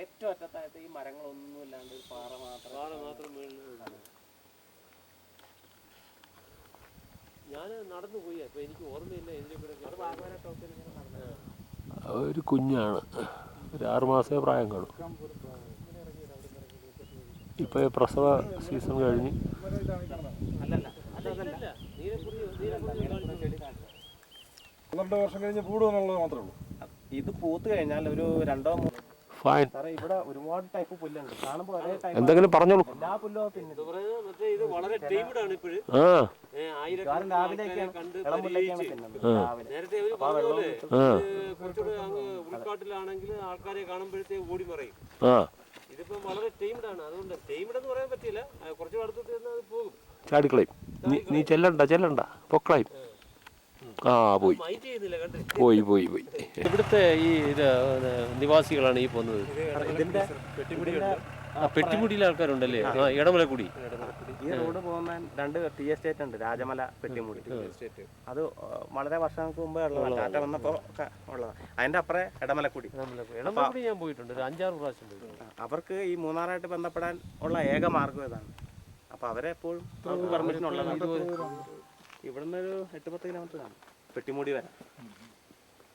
ഏറ്റവും അറ്റത്തായിട്ട് ഈ മരങ്ങളൊന്നും ഇല്ലാണ്ട് ഒരു പാറ മാത്രം ഞാൻ നടന്നു പോയി. അപ്പോൾ എനിക്ക് ഓർമ്മയില്ല ഒരു കുഞ്ഞാണ്, ഒരു 6 മാസമേ പ്രായം കാണും. ഇപ്പോൾ പ്രസവ സീസൺ കഴിഞ്ഞ് 12 വർഷം കഴിഞ്ഞ് കൂടുമെന്നുള്ളത് മാത്രമേ ഉള്ളൂ. ഇത് പൂത്ത് കഴിഞ്ഞാൽ ഒരു 2-3 ഫൈൻ. ഇവിടെ ഒരുപാട് ടൈപ്പ് പുല്ലുണ്ട്. കാണുമ്പോൾ ഒരേ ടൈപ്പ് എന്തെങ്കിലും പറഞ്ഞോളൂ. എല്ലാ പുല്ലും പിന്നെ ഇത് വളരെ ടൈംഡാണ് ഇപ്പോഴും. നേരത്തെ കുറച്ചുകൂടെ അങ്ങ് ഉൾക്കാട്ടിലാണെങ്കിൽ ആൾക്കാരെ കാണുമ്പോഴത്തേ ഓടി മറയും. ഇതിപ്പം വളരെ ടൈംഡാണ്. അതുകൊണ്ട് ടൈംഡ് എന്ന് പറയാൻ പറ്റില്ല, കുറച്ച് അടുത്തോട്ട് അത് പോകും, ചാടിക്കളയും. നീ ചെല്ലണ്ട പൊക്കളയും. പോയി. ഇവിടുത്തെ ഈ നിവാസികളാണ് ഈ പോകുന്നത്. ഇതിന്റെ പെട്ടിമുടിയിലെ ആൾക്കാരുണ്ടല്ലേ, ഇടമലക്കുടി. ഈ റോഡ് പോകുന്ന 2 ടീ എസ്റ്റേറ്റ് ഉണ്ട്, രാജമല, പെട്ടിമുടി. അത് വളരെ വർഷങ്ങൾക്ക് മുമ്പേ ഉള്ളതാണ്, ടാറ്റ വന്നപ്പോൾ ഉള്ളതാണ്. അതിന്റെ അപ്പുറം ഇടമലക്കുടി. ഞാൻ പോയിട്ടുണ്ട്, ഒരു 5-6 പ്രാവശ്യം പോയിട്ടുണ്ട്. അവർക്ക് ഈ മൂന്നാറായിട്ട് ബന്ധപ്പെടാൻ ഉള്ള ഏക മാർഗം ഇതാണ്. അപ്പോൾ അവരെ എപ്പോഴും പെർമിഷൻ ഉള്ളതാണ്. ഇവിടുന്ന് ഒരു 8-10 കിലോമീറ്റർ കാണും പെട്ടിമുടി വരാൻ.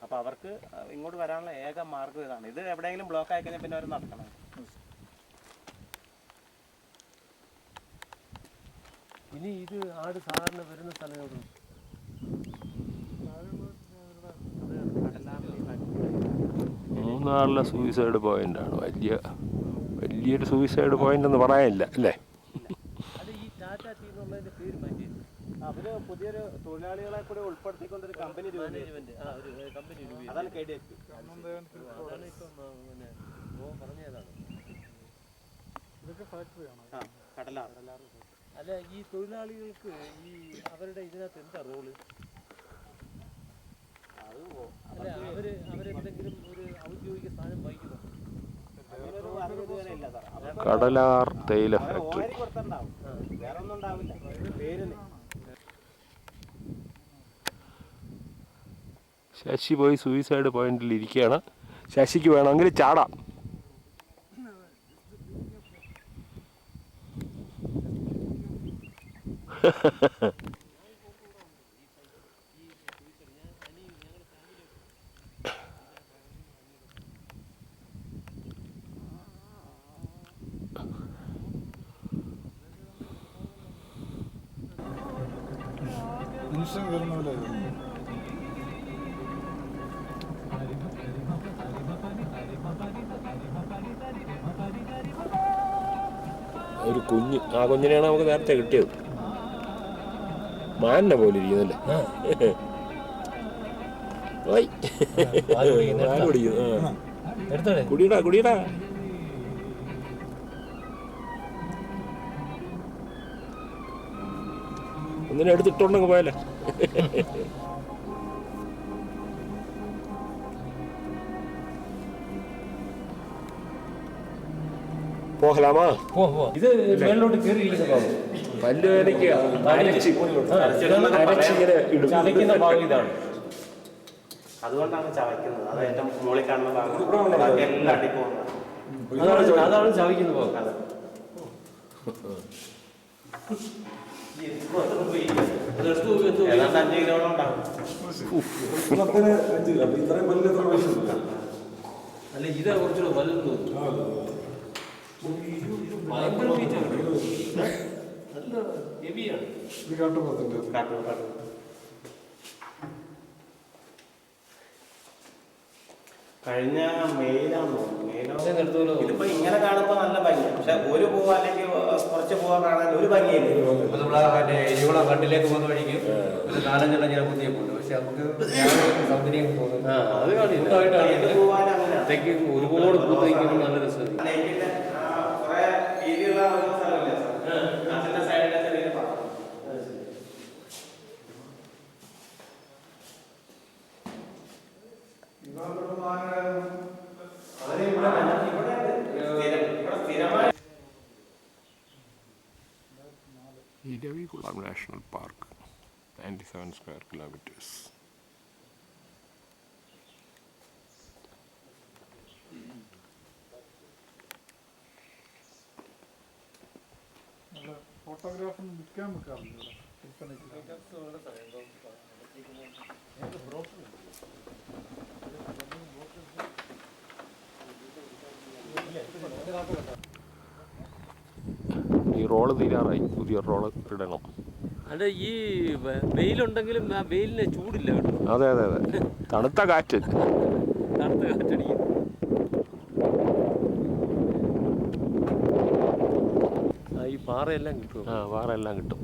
അപ്പോൾ അവർക്ക് ഇങ്ങോട്ട് വരാനുള്ള ഏക മാർഗം ഇതാണ്. ഇത് എവിടെയെങ്കിലും ബ്ലോക്ക് ആയി കഴിഞ്ഞാൽ പിന്നെ അവർ നടക്കണം. ഇനി ഇത് ആട് സാധാരണ വരുന്ന സ്ഥലം മൂന്നാറിലെ സൂയിസൈഡ് പോയിന്റാണ്. വലിയൊരു സൂയിസൈഡ് പോയിന്റ് എന്ന് പറയാനില്ല അല്ലേ. അവര് പുതിയൊരു തൊഴിലാളികളെ കൂടെ ഉൾപ്പെടുത്തിക്കൊണ്ടൊരു കമ്പനി അതാണ് KDH. അല്ല, ഈ തൊഴിലാളികൾക്ക് ഈ അവരുടെ ഇതിനകത്ത് എന്താ റോള്? അവരെന്തെങ്കിലും ഒരു ഔദ്യോഗിക സ്ഥാനം വഹിക്കുന്നു? കടലാർ തേയില ഫാക്ടറി. വേറെ ഒന്നും ഉണ്ടാവില്ല, പേരിന്. ശശി പോയി സൂയിസൈഡ് പോയിന്റിൽ ഇരിക്കുകയാണ്. ശശിക്ക് വേണമെങ്കിൽ ചാടാം. മനുഷ്യൻ കയറുന്ന പോലെ ഒരു കുഞ്ഞ്, ആ കുഞ്ഞിനെയാണ് നമുക്ക് നേരത്തെ കിട്ടിയത്. മാനിനെ പോലെ ഇരിക്കുന്നല്ലേ. കുടിയടാ ഒന്നിനെ എടുത്തിട്ടുണ്ടെങ്കിൽ പോയല്ലേ. പോകലാമാ. ഇത് മേലോട്ട് കയറിയിരിക്കുന്ന പല്ല് വേദനയ്ക്ക് അരച്ചിങ്ങനെ ചതയ്ക്കുന്ന ഭാഗം ഇതാണ്. അതുകൊണ്ടാണ് ചവയ്ക്കുന്നത്. അത് ഏറ്റവും മുകളിൽ കാണുന്ന ഭാഗം എല്ലാം അടിപ്പോകുന്നത്. അതാണ് ചവയ്ക്കുന്ന ഭാഗം. ഏതാണ്ട് 5 കിലോളം ഉണ്ടാവും. അല്ല, ഇതാ കുറച്ചുകൂടെ വലുത്. ഭയങ്കര നല്ല ഹെവിയാണ്. കഴിഞ്ഞ മെയിലാന്ന് തോന്നുന്നു. ഇതിപ്പോ ഇങ്ങനെ കാണുമ്പോ നല്ല ഭംഗി, പക്ഷെ ഒരു പൂവ അല്ലെങ്കിൽ കുറച്ച് പൂവ കാണാൻ ഒരു ഭംഗിയില്ല. നമ്മളെ ഇരുവളം കണ്ടിലേക്ക് പോകുന്ന വഴിക്ക് ഒരു 4-5 ഇങ്ങനെ കുത്തിയപ്പോണ്ട്, പക്ഷെ നമുക്ക് സൗന്ദര്യം തോന്നുന്നു. അത് കാണില്ല, ഒരുപാട് പൂത്തേക്കും നല്ല രസം. Eravikulam national park 97 square kilometres. ഫോട്ടോഗ്രാഫിന് വിൽക്കാൻ വെക്കാറുണ്ട് ഈ റോള് തീരാറായി, പുതിയ റോള് ഇടണം. അത് ഈ വെയിലുണ്ടെങ്കിലും ആ വെയിലിന് ചൂടില്ല കേട്ടോ. അതെ അതെ അതെ, തണുത്ത കാറ്റ്. തണുത്ത കാറ്റടിക്കും. ഈ പാറയെല്ലാം കിട്ടും. പാറയെല്ലാം കിട്ടും.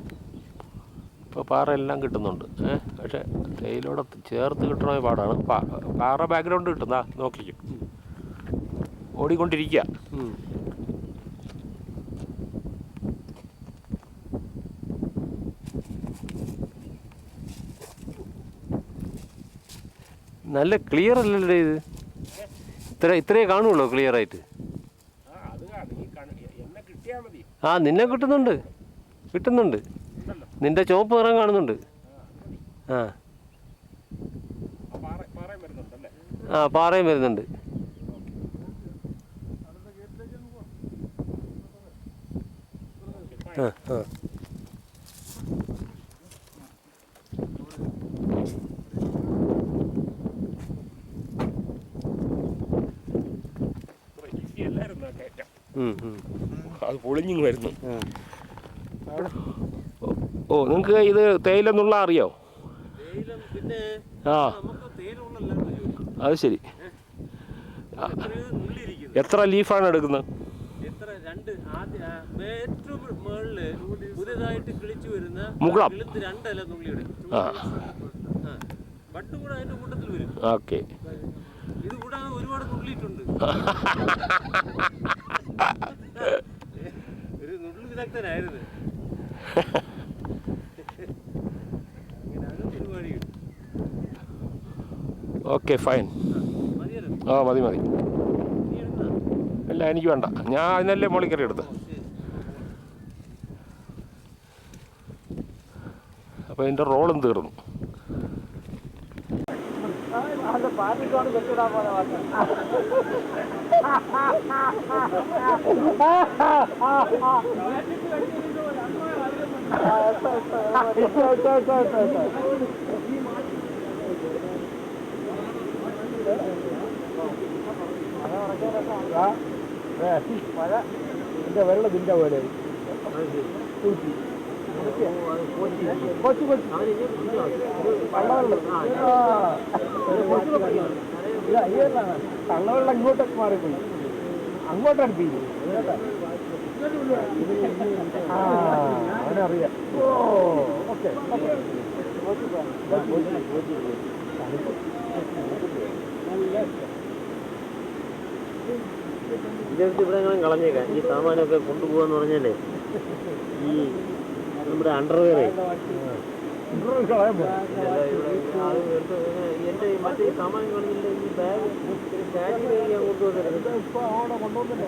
ഇപ്പോൾ പാറയെല്ലാം കിട്ടുന്നുണ്ട്. പക്ഷേ തേയിലൂടെ ചേർത്ത് കിട്ടണമെങ്കിൽ പാടാണ്. പാറ ബാക്ക്ഗ്രൗണ്ട് കിട്ടുന്ന നോക്കിക്കും, ഓടിക്കൊണ്ടിരിക്കുക. നല്ല ക്ലിയർ അല്ലല്ലോ ഇത്. ഇത്രയേ കാണുള്ളൂ ക്ലിയർ ആയിട്ട്. നിന്നെ കിട്ടുന്നുണ്ട്. നിന്റെ ചുവപ്പ് നിറം കാണുന്നുണ്ട്. പാറയും വരുന്നുണ്ട്. അത് പൊളിഞ്ഞിങ് വരുന്നു. ഓ, നിങ്ങൾക്ക് ഇത് തേയിലെന്നുള്ള അറിയോ? അത് ശരി. എത്ര ലീഫാണ് എടുക്കുന്നത്? പുതിയതായിട്ട് കിളിച്ചു വരുന്ന മുകുളം. രണ്ടല നുള്ളി എടുക്കും. ബഡ് കൂടെ അതിന്റെ കൂട്ടത്തിൽ വരും. ഓക്കെ. ഇത് കൂടാതെ ഒരുപാട് നുള്ളിയിട്ടുണ്ട്. ഒരു നുള്ളു വിദഗ്ധനായിരുന്നു. Okay, fine. മതി. അല്ല, എനിക്ക് വേണ്ട. ഞാൻ അതിനല്ലേ മോളിക്കറി എടുത്ത്. അപ്പോൾ ഇതിൻ്റെ റോളും തീർന്നു. മഴ ഇതിൻ്റെ വെള്ളത്തിൻ്റെ പോലെ കള്ളവെള്ളം ഇങ്ങോട്ടൊക്കെ മാറിപ്പോയി, അങ്ങോട്ടാണ് തീരും. അവനറിയാം. ഓ, ഓക്കെ. ഇതെടുത്ത് ഇവിടെ എങ്ങനെ കളഞ്ഞേക്കാം. ഈ സാമാനമൊക്കെ കൊണ്ടുപോകാന്ന് പറഞ്ഞാലേ ഈ നമ്മുടെ അണ്ടർവെയറേ എൻ്റെ മറ്റേ ഈ സാമാനം കളഞ്ഞില്ല. ഈ ബാഗ് ക്യാരി ഞാൻ കൊണ്ടുവന്നിരുന്നത് ഇപ്പോൾ അവിടെ കൊണ്ടുവന്നില്ല.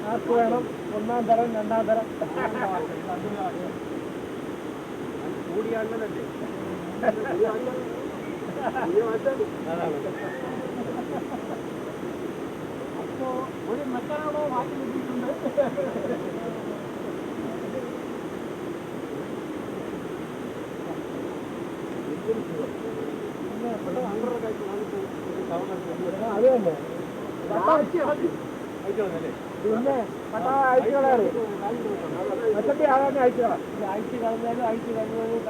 ആർക്ക് വേണം? ഒന്നാം തരം, രണ്ടാം തരം കൂടിയാണ്ടല്ലേ. അപ്പോ ഒരു മെക്കാനോ മാറ്റി കിട്ടിയിട്ടുണ്ട്. അത് തന്നെ പിന്നെ പട്ടാ അയച്ചു കളയാറ്. മറ്റേ ആകാൻ അയച്ചു കളയാം. അയച്ചു കളഞ്ഞാലും അയച്ചു കഴിഞ്ഞാലും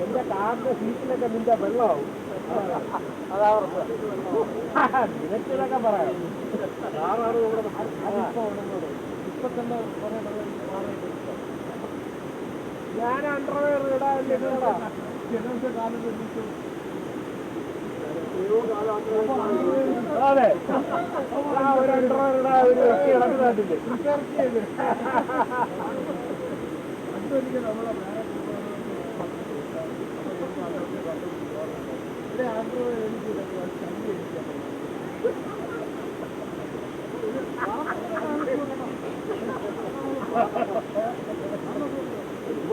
എന്റെ കാറിന്റെ സീറ്റിലൊക്കെ നിന്റെ വെള്ളമാവും. അതാ നിനക്കിതൊക്കെ പറയാം. ഇപ്പൊ തന്നെ ഞാൻ അണ്ടർവെയർ ഇടാ കാലം നിർമ്മിച്ചു. അതെ, ഒരു അണ്ടർവെയർ ഇടാ ഒരു വ്യക്തി കിടക്കുന്നില്ലേ. നമ്മളെ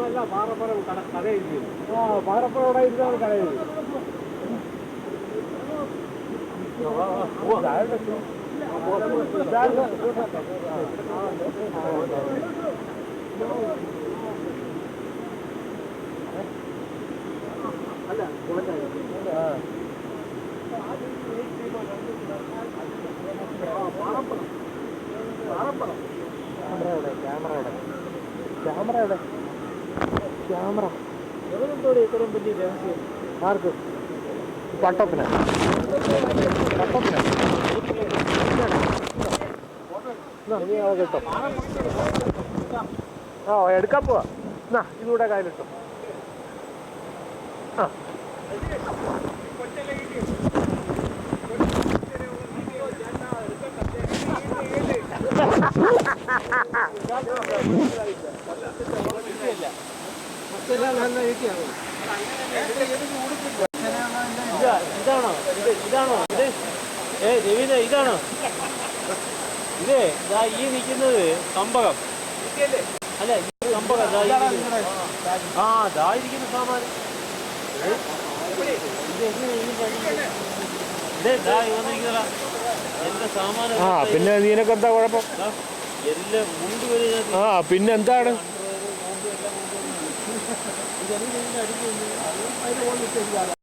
നമ്മളല്ല പാറപ്പുറം കടയിരിക്കും. പാറപ്പുറം അവിടെ ഇരുന്നാണ് കടയിൽ. ക്യാമറ ഇത്രയും വലിയ രഹസ്യം ആർക്ക്? പട്ടത്തിന് കിട്ടും. എടുക്കാൻ പോവാ. ഇതുകൂടെ കയ്യിലിട്ടു. ഇതാണോ ഇത്? രവീന ഇതാണോ ഇത്? ഈ നിൽക്കുന്നത് കമ്പകം അല്ല, കമ്പകം. ഇതായിരിക്കുന്ന സാമാനം എന്റെ സാമാനം. പിന്നെ നിനക്ക് എന്താ കുഴപ്പം? എല്ലാം മുണ്ട് വരെ. പിന്നെ എന്താണ്? അടിക്കുന്നു.